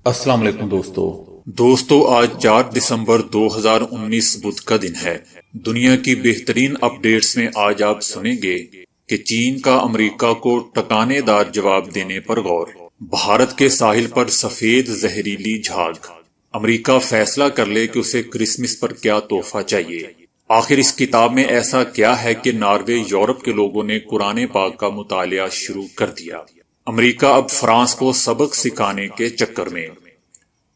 السلام علیکم دوستو آج 4 دسمبر 2019 بدھ کا دن ہے۔ دنیا کی بہترین اپ ڈیٹس میں آج آپ سنیں گے کہ چین کا امریکہ کو ٹکانے دار جواب دینے پر غور، بھارت کے ساحل پر سفید زہریلی جھاگ، امریکہ فیصلہ کر لے کہ اسے کرسمس پر کیا تحفہ چاہیے۔ آخر اس کتاب میں ایسا کیا ہے کہ ناروے یورپ کے لوگوں نے قرآن پاک کا مطالعہ شروع کر دیا۔ امریکہ اب فرانس کو سبق سکھانے کے چکر میں۔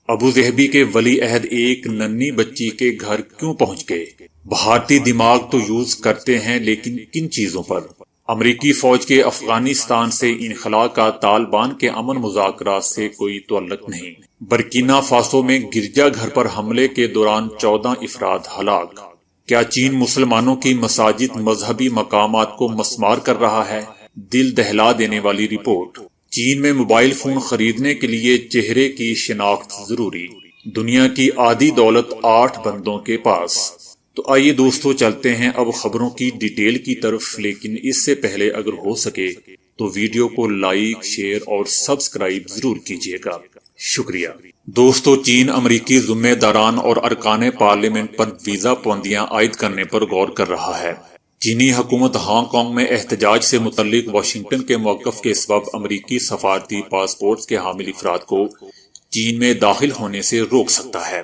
ابو ظہبی کے ولی عہد ایک ننھی بچی کے گھر کیوں پہنچ گئے؟ بھارتی دماغ تو یوز کرتے ہیں لیکن کن چیزوں پر؟ امریکی فوج کے افغانستان سے انخلاء کا طالبان کے امن مذاکرات سے کوئی تعلق نہیں۔ برکینا فاسو میں گرجا گھر پر حملے کے دوران 14 افراد ہلاک۔ کیا چین مسلمانوں کی مساجد مذہبی مقامات کو مسمار کر رہا ہے؟ دل دہلا دینے والی رپورٹ۔ چین میں موبائل فون خریدنے کے لیے چہرے کی شناخت ضروری۔ دنیا کی آدھی دولت 8 بندوں کے پاس۔ تو آئیے دوستو چلتے ہیں اب خبروں کی ڈیٹیل کی طرف، لیکن اس سے پہلے اگر ہو سکے تو ویڈیو کو لائک، شیئر اور سبسکرائب ضرور کیجیے گا، شکریہ۔ دوستو چین امریکی ذمہ داران اور ارکان پارلیمنٹ پر ویزا پابندیاں عائد کرنے پر غور کر رہا ہے۔ چینی حکومت ہانگ کانگ میں احتجاج سے متعلق واشنگٹن کے موقف کے سبب امریکی سفارتی پاسپورٹس کے حامل افراد کو چین میں داخل ہونے سے روک سکتا ہے۔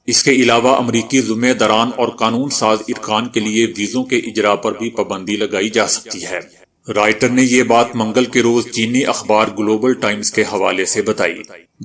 اس کے علاوہ امریکی ذمہ داران اور قانون ساز ارکان کے لیے ویزوں کے اجراء پر بھی پابندی لگائی جا سکتی ہے۔ رائٹر نے یہ بات منگل کے روز چینی اخبار گلوبل ٹائمز کے حوالے سے بتائی۔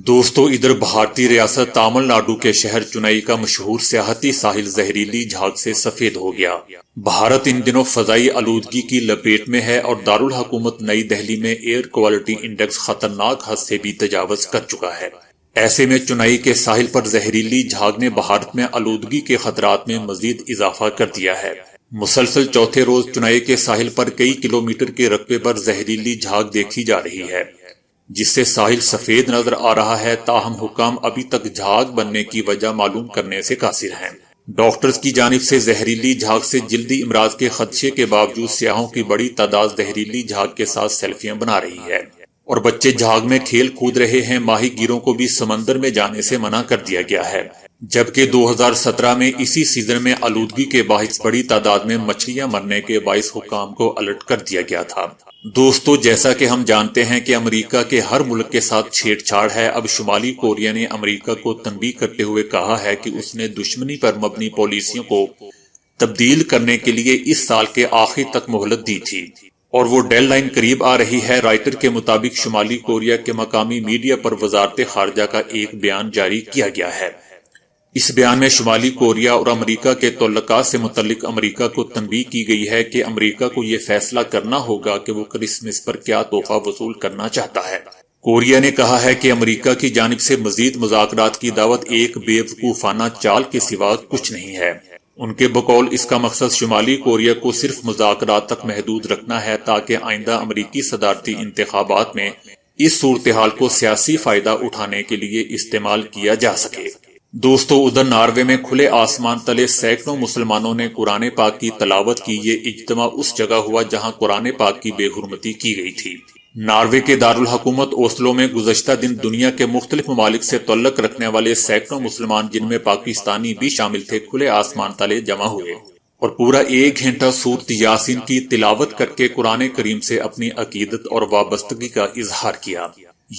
دوستو ادھر بھارتی ریاست تامل ناڈو کے شہر چنئی کا مشہور سیاحتی ساحل زہریلی جھاگ سے سفید ہو گیا۔ بھارت ان دنوں فضائی آلودگی کی لپیٹ میں ہے اور دارالحکومت نئی دہلی میں ایئر کوالٹی انڈیکس خطرناک حد سے بھی تجاوز کر چکا ہے۔ ایسے میں چنئی کے ساحل پر زہریلی جھاگ نے بھارت میں آلودگی کے خطرات میں مزید اضافہ کر دیا ہے۔ مسلسل چوتھے روز چنئی کے ساحل پر کئی کلومیٹر کے رقبے پر زہریلی جھاگ دیکھی جا رہی ہے، جس سے ساحل سفید نظر آ رہا ہے، تاہم حکام ابھی تک جھاگ بننے کی وجہ معلوم کرنے سے قاصر ہیں۔ ڈاکٹرز کی جانب سے زہریلی جھاگ سے جلدی امراض کے خدشے کے باوجود سیاحوں کی بڑی تعداد زہریلی جھاگ کے ساتھ سیلفیاں بنا رہی ہے اور بچے جھاگ میں کھیل کود رہے ہیں۔ ماہی گیروں کو بھی سمندر میں جانے سے منع کر دیا گیا ہے، جبکہ 2017 میں اسی سیزن میں آلودگی کے باعث بڑی تعداد میں مچھلیاں مرنے کے باعث حکام کو الرٹ کر دیا گیا تھا۔ دوستو جیسا کہ ہم جانتے ہیں کہ امریکہ کے ہر ملک کے ساتھ چھیڑ چھاڑ ہے، اب شمالی کوریا نے امریکہ کو تنبیہ کرتے ہوئے کہا ہے کہ اس نے دشمنی پر مبنی پالیسیوں کو تبدیل کرنے کے لیے اس سال کے آخر تک مہلت دی تھی اور وہ ڈیڈ لائن قریب آ رہی ہے۔ رائٹر کے مطابق شمالی کوریا کے مقامی میڈیا پر وزارت خارجہ کا ایک بیان جاری کیا گیا ہے۔ اس بیان میں شمالی کوریا اور امریکہ کے تعلقات سے متعلق امریکہ کو تنبیہ کی گئی ہے کہ امریکہ کو یہ فیصلہ کرنا ہوگا کہ وہ کرسمس پر کیا تحفہ وصول کرنا چاہتا ہے۔ کوریا نے کہا ہے کہ امریکہ کی جانب سے مزید مذاکرات کی دعوت ایک بے وقوفانہ چال کے سوا کچھ نہیں ہے۔ ان کے بقول اس کا مقصد شمالی کوریا کو صرف مذاکرات تک محدود رکھنا ہے تاکہ آئندہ امریکی صدارتی انتخابات میں اس صورتحال کو سیاسی فائدہ اٹھانے کے لیے استعمال کیا جا سکے۔ دوستو ادھر ناروے میں کھلے آسمان تلے سینکڑوں مسلمانوں نے قرآن پاک کی تلاوت کی۔ یہ اجتماع اس جگہ ہوا جہاں قرآن پاک کی بے حرمتی کی گئی تھی۔ ناروے کے دارالحکومت اوسلو میں گزشتہ دن دنیا کے مختلف ممالک سے تعلق رکھنے والے سینکڑوں مسلمان، جن میں پاکستانی بھی شامل تھے، کھلے آسمان تلے جمع ہوئے اور پورا 1 گھنٹہ سورۃ یاسین کی تلاوت کر کے قرآن کریم سے اپنی عقیدت اور وابستگی کا اظہار کیا۔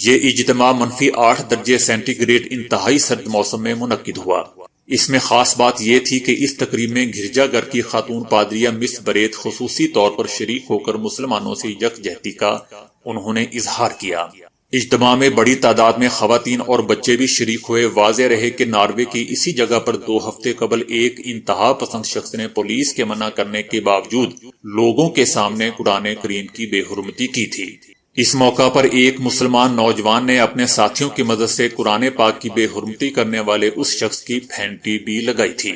یہ اجتماع -8 درجے سینٹی گریڈ انتہائی سرد موسم میں منعقد ہوا۔ اس میں خاص بات یہ تھی کہ اس تقریب میں گرجا گھر کی خاتون پادریہ مس بریت خصوصی طور پر شریک ہو کر مسلمانوں سے یکجہتی کا انہوں نے اظہار کیا۔ اجتماع میں بڑی تعداد میں خواتین اور بچے بھی شریک ہوئے۔ واضح رہے کہ ناروے کی اسی جگہ پر 2 ہفتے قبل ایک انتہا پسند شخص نے پولیس کے منع کرنے کے باوجود لوگوں کے سامنے قرآن کریم کی بے حرمتی کی تھی۔ اس موقع پر ایک مسلمان نوجوان نے اپنے ساتھیوں کی مدد سے قرآن پاک کی بے حرمتی کرنے والے اس شخص کی پھینٹی بھی لگائی تھی۔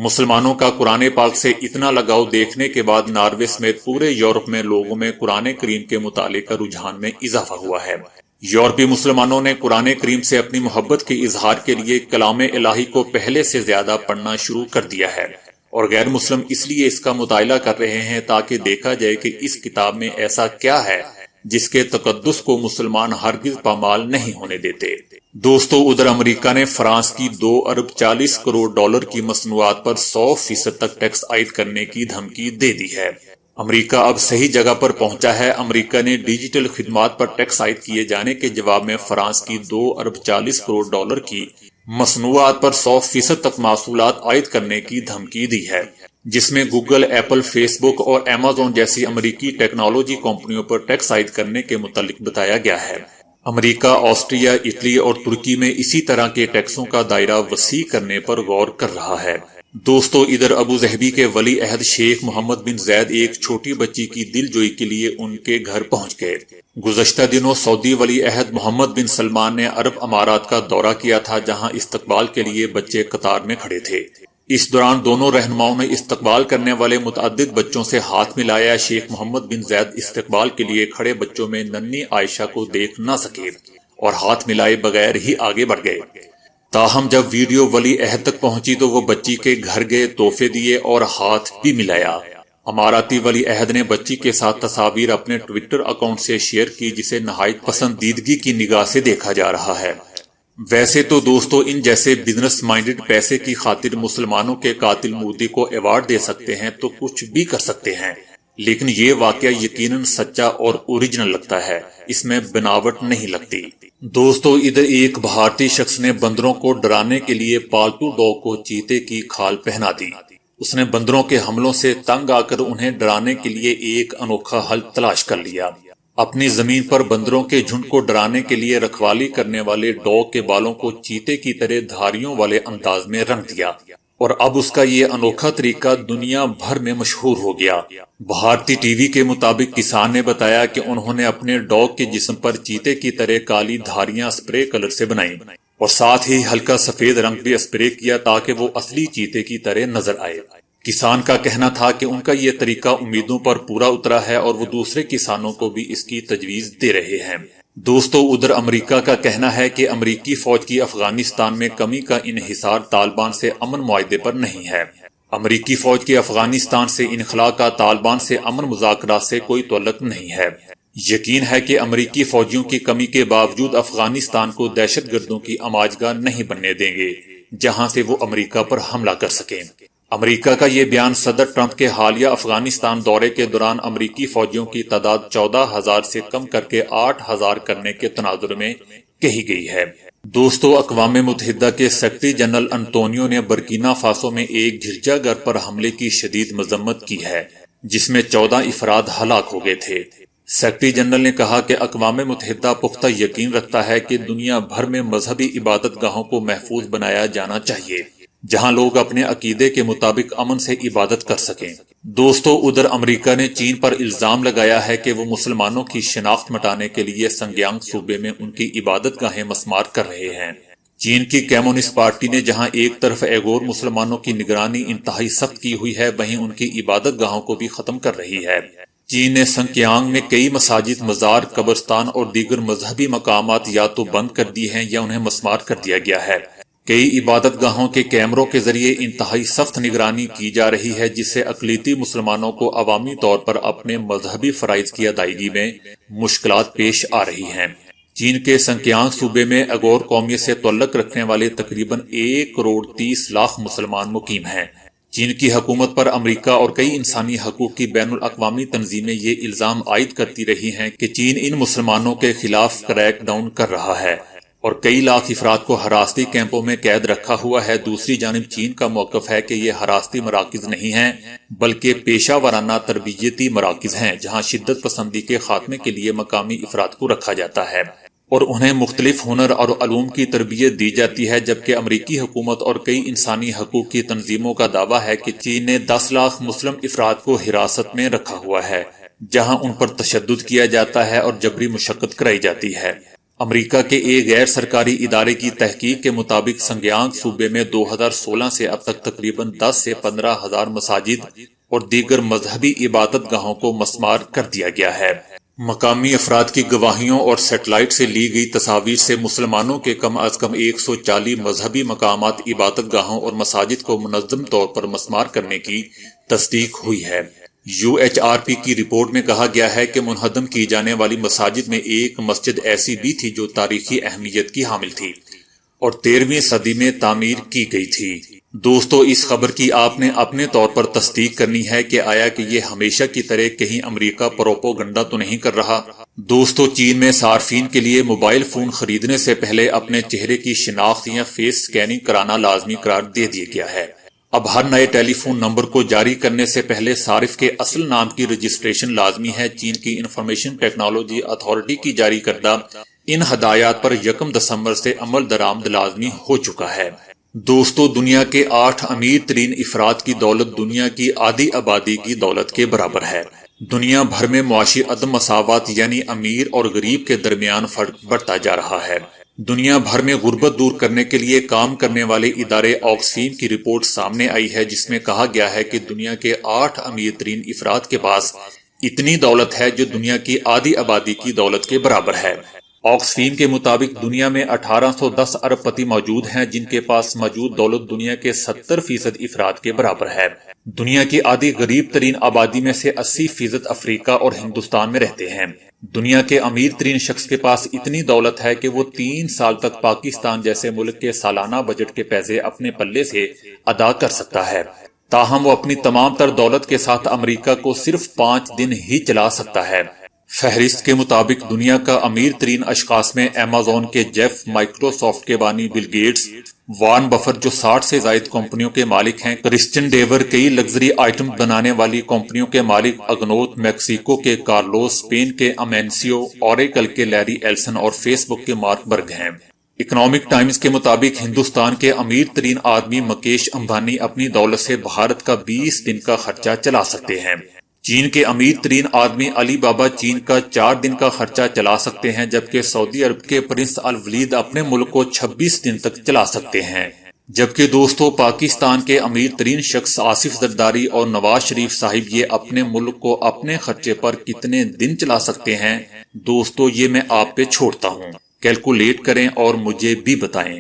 مسلمانوں کا قرآن پاک سے اتنا لگاؤ دیکھنے کے بعد ناروے سمیت پورے یورپ میں لوگوں میں قرآن کریم کے مطالعے کا رجحان میں اضافہ ہوا ہے۔ یورپی مسلمانوں نے قرآن کریم سے اپنی محبت کے اظہار کے لیے کلام الہی کو پہلے سے زیادہ پڑھنا شروع کر دیا ہے، اور غیر مسلم اس لیے اس کا مطالعہ کر رہے ہیں تاکہ دیکھا جائے کہ اس کتاب میں ایسا کیا ہے جس کے تقدس کو مسلمان ہرگز پامال نہیں ہونے دیتے۔ دوستو ادھر امریکہ نے فرانس کی 2 ارب 40 کروڑ ڈالر کی مصنوعات پر 100% تک ٹیکس عائد کرنے کی دھمکی دے دی ہے۔ امریکہ اب صحیح جگہ پر پہنچا ہے۔ امریکہ نے ڈیجیٹل خدمات پر ٹیکس عائد کیے جانے کے جواب میں فرانس کی 2 ارب 40 کروڑ ڈالر کی مصنوعات پر 100% تک محصولات عائد کرنے کی دھمکی دی ہے، جس میں گوگل، ایپل، فیس بک اور ایمیزون جیسی امریکی ٹیکنالوجی کمپنیوں پر ٹیکس عائد کرنے کے متعلق بتایا گیا ہے۔ امریکہ، آسٹریا، اٹلی اور ترکی میں اسی طرح کے ٹیکسوں کا دائرہ وسیع کرنے پر غور کر رہا ہے۔ دوستو ادھر ابو ظہبی کے ولی عہد شیخ محمد بن زید ایک چھوٹی بچی کی دل جوئی کے لیے ان کے گھر پہنچ گئے۔ گزشتہ دنوں سعودی ولی عہد محمد بن سلمان نے عرب امارات کا دورہ کیا تھا، جہاں استقبال کے لیے بچے قطار میں کھڑے تھے۔ اس دوران دونوں رہنماؤں نے استقبال کرنے والے متعدد بچوں سے ہاتھ ملایا۔ شیخ محمد بن زید استقبال کے لیے کھڑے بچوں میں ننھی عائشہ کو دیکھ نہ سکے اور ہاتھ ملائے بغیر ہی آگے بڑھ گئے۔ تاہم جب ویڈیو ولی عہد تک پہنچی تو وہ بچی کے گھر گئے، تحفے دیے اور ہاتھ بھی ملایا۔ اماراتی ولی عہد نے بچی کے ساتھ تصاویر اپنے ٹویٹر اکاؤنٹ سے شیئر کی، جسے نہایت پسندیدگی کی نگاہ سے دیکھا جا رہا ہے۔ ویسے تو دوستو ان جیسے بزنس مائنڈڈ پیسے کی خاطر مسلمانوں کے قاتل مودی کو ایوارڈ دے سکتے ہیں تو کچھ بھی کر سکتے ہیں، لیکن یہ واقعہ یقیناً سچا اور اوریجنل لگتا ہے، اس میں بناوٹ نہیں لگتی۔ دوستو ادھر ایک بھارتی شخص نے بندروں کو ڈرانے کے لیے پالتو ڈاگ کو چیتے کی کھال پہنا دی۔ اس نے بندروں کے حملوں سے تنگ آ کر انہیں ڈرانے کے لیے ایک انوکھا حل تلاش کر لیا۔ اپنی زمین پر بندروں کے جھنڈ کو ڈرانے کے لیے رکھوالی کرنے والے ڈاگ کے بالوں کو چیتے کی طرح دھاریوں والے انداز میں رنگ دیا، اور اب اس کا یہ انوکھا طریقہ دنیا بھر میں مشہور ہو گیا۔ بھارتی ٹی وی کے مطابق کسان نے بتایا کہ انہوں نے اپنے ڈاگ کے جسم پر چیتے کی طرح کالی دھاریاں اسپرے کلر سے بنائیں اور ساتھ ہی ہلکا سفید رنگ بھی اسپرے کیا تاکہ وہ اصلی چیتے کی طرح نظر آئے۔ کسان کا کہنا تھا کہ ان کا یہ طریقہ امیدوں پر پورا اترا ہے اور وہ دوسرے کسانوں کو بھی اس کی تجویز دے رہے ہیں۔ دوستو ادھر امریکہ کا کہنا ہے کہ امریکی فوج کی افغانستان میں کمی کا انحصار طالبان سے امن معاہدے پر نہیں ہے۔ امریکی فوج کے افغانستان سے انخلاء کا طالبان سے امن مذاکرات سے کوئی تعلق نہیں ہے۔ یقین ہے کہ امریکی فوجیوں کی کمی کے باوجود افغانستان کو دہشت گردوں کی آماجگاہ نہیں بننے دیں گے جہاں سے وہ امریکہ پر حملہ کر سکیں۔ امریکہ کا یہ بیان صدر ٹرمپ کے حالیہ افغانستان دورے کے دوران امریکی فوجیوں کی تعداد 14,000 سے کم کر کے 8,000 کرنے کے تناظر میں کہی گئی ہے۔ دوستو اقوام متحدہ کے سیکرٹری جنرل انطونیو نے برکینا فاسو میں ایک گرجا گھر پر حملے کی شدید مذمت کی ہے، جس میں 14 افراد ہلاک ہو گئے تھے۔ سیکرٹری جنرل نے کہا کہ اقوام متحدہ پختہ یقین رکھتا ہے کہ دنیا بھر میں مذہبی عبادت گاہوں کو محفوظ بنایا جانا چاہیے، جہاں لوگ اپنے عقیدے کے مطابق امن سے عبادت کر سکیں۔ دوستو ادھر امریکہ نے چین پر الزام لگایا ہے کہ وہ مسلمانوں کی شناخت مٹانے کے لیے سنگیانگ صوبے میں ان کی عبادت گاہیں مسمار کر رہے ہیں۔ چین کی کمیونسٹ پارٹی نے جہاں ایک طرف ایغور مسلمانوں کی نگرانی انتہائی سخت کی ہوئی ہے، وہیں ان کی عبادت گاہوں کو بھی ختم کر رہی ہے۔ چین نے سنکیانگ میں کئی مساجد، مزار، قبرستان اور دیگر مذہبی مقامات یا تو بند کر دی ہیں یا انہیں مسمار کر دیا گیا ہے۔ کئی عبادت گاہوں کے کیمروں کے ذریعے انتہائی سخت نگرانی کی جا رہی ہے، جس سے اقلیتی مسلمانوں کو عوامی طور پر اپنے مذہبی فرائض کی ادائیگی میں مشکلات پیش آ رہی ہیں۔ چین کے سنکیانگ صوبے میں ایغور قومیت سے تعلق رکھنے والے تقریباً 1,30,00,000 مسلمان مقیم ہیں۔ چین کی حکومت پر امریکہ اور کئی انسانی حقوق کی بین الاقوامی تنظیمیں یہ الزام عائد کرتی رہی ہیں کہ چین ان مسلمانوں کے خلاف کریک ڈاؤن کر رہا ہے اور کئی لاکھ افراد کو حراستی کیمپوں میں قید رکھا ہوا ہے۔ دوسری جانب چین کا موقف ہے کہ یہ حراستی مراکز نہیں ہیں بلکہ پیشہ ورانہ تربیتی مراکز ہیں، جہاں شدت پسندی کے خاتمے کے لیے مقامی افراد کو رکھا جاتا ہے اور انہیں مختلف ہنر اور علوم کی تربیت دی جاتی ہے، جبکہ امریکی حکومت اور کئی انسانی حقوق کی تنظیموں کا دعویٰ ہے کہ چین نے 10 لاکھ مسلم افراد کو حراست میں رکھا ہوا ہے، جہاں ان پر تشدد کیا جاتا ہے اور جبری مشقت کرائی جاتی ہے۔ امریکہ کے ایک غیر سرکاری ادارے کی تحقیق کے مطابق سنگیانگ صوبے میں 2016 سے اب تک تقریباً 10 سے 15,000 مساجد اور دیگر مذہبی عبادت گاہوں کو مسمار کر دیا گیا ہے۔ مقامی افراد کی گواہیوں اور سیٹلائٹ سے لی گئی تصاویر سے مسلمانوں کے کم از کم 140 مذہبی مقامات، عبادت گاہوں اور مساجد کو منظم طور پر مسمار کرنے کی تصدیق ہوئی ہے۔ UHRP کی رپورٹ میں کہا گیا ہے کہ منہدم کی جانے والی مساجد میں ایک مسجد ایسی بھی تھی جو تاریخی اہمیت کی حامل تھی اور 13ویں صدی میں تعمیر کی گئی تھی۔ دوستو، اس خبر کی آپ نے اپنے طور پر تصدیق کرنی ہے کہ آیا کہ یہ ہمیشہ کی طرح کہیں امریکہ پروپوگنڈا تو نہیں کر رہا۔ دوستو، چین میں صارفین کے لیے موبائل فون خریدنے سے پہلے اپنے چہرے کی شناخت یا فیس سکیننگ کرانا لازمی قرار دے دیا گیا ہے۔ اب ہر نئے ٹیلی فون نمبر کو جاری کرنے سے پہلے صارف کے اصل نام کی رجسٹریشن لازمی ہے۔ چین کی انفارمیشن ٹیکنالوجی اتھارٹی کی جاری کردہ ان ہدایات پر 1 دسمبر سے عمل درآمد لازمی ہو چکا ہے۔ دوستو، دنیا کے 8 امیر ترین افراد کی دولت دنیا کی آدھی آبادی کی دولت کے برابر ہے۔ دنیا بھر میں معاشی عدم مساوات یعنی امیر اور غریب کے درمیان فرق بڑھتا جا رہا ہے۔ دنیا بھر میں غربت دور کرنے کے لیے کام کرنے والے ادارے آکسفیم کی رپورٹ سامنے آئی ہے، جس میں کہا گیا ہے کہ دنیا کے 8 امیر ترین افراد کے پاس اتنی دولت ہے جو دنیا کی آدھی آبادی کی دولت کے برابر ہے۔ آکسفیم کے مطابق دنیا میں 1810 ارب پتی موجود ہیں، جن کے پاس موجود دولت دنیا کے 70% افراد کے برابر ہے۔ دنیا کی آدھی غریب ترین آبادی میں سے 80% افریقہ اور ہندوستان میں رہتے ہیں۔ دنیا کے امیر ترین شخص کے پاس اتنی دولت ہے کہ وہ 3 سال تک پاکستان جیسے ملک کے سالانہ بجٹ کے پیسے اپنے پلے سے ادا کر سکتا ہے، تاہم وہ اپنی تمام تر دولت کے ساتھ امریکہ کو صرف 5 دن ہی چلا سکتا ہے۔ فہرست کے مطابق دنیا کا امیر ترین اشخاص میں ایمیزون کے جیف، مائکروسافٹ کے بانی بل گیٹس، وارن بفٹ جو 60 سے زائد کمپنیوں کے مالک ہیں، کرسٹین ڈیور کئی لگژری آئٹم بنانے والی کمپنیوں کے مالک، اگنوت میکسیکو کے کارلوس، اسپین کے امینسیو، اوریکل کے لیری ایلسن اور فیس بک کے مارک برگ ہیں۔ اکنامک ٹائمز کے مطابق ہندوستان کے امیر ترین آدمی مکیش امبانی اپنی دولت سے بھارت کا 20 دن کا خرچہ چلا سکتے ہیں۔ چین کے امیر ترین آدمی علی بابا چین کا 4 دن کا خرچہ چلا سکتے ہیں، جبکہ سعودی عرب کے پرنس الولید اپنے ملک کو 26 دن تک چلا سکتے ہیں۔ جبکہ دوستو، پاکستان کے امیر ترین شخص آصف زرداری اور نواز شریف صاحب یہ اپنے ملک کو اپنے خرچے پر کتنے دن چلا سکتے ہیں، دوستو یہ میں آپ پہ چھوڑتا ہوں۔ کیلکولیٹ کریں اور مجھے بھی بتائیں۔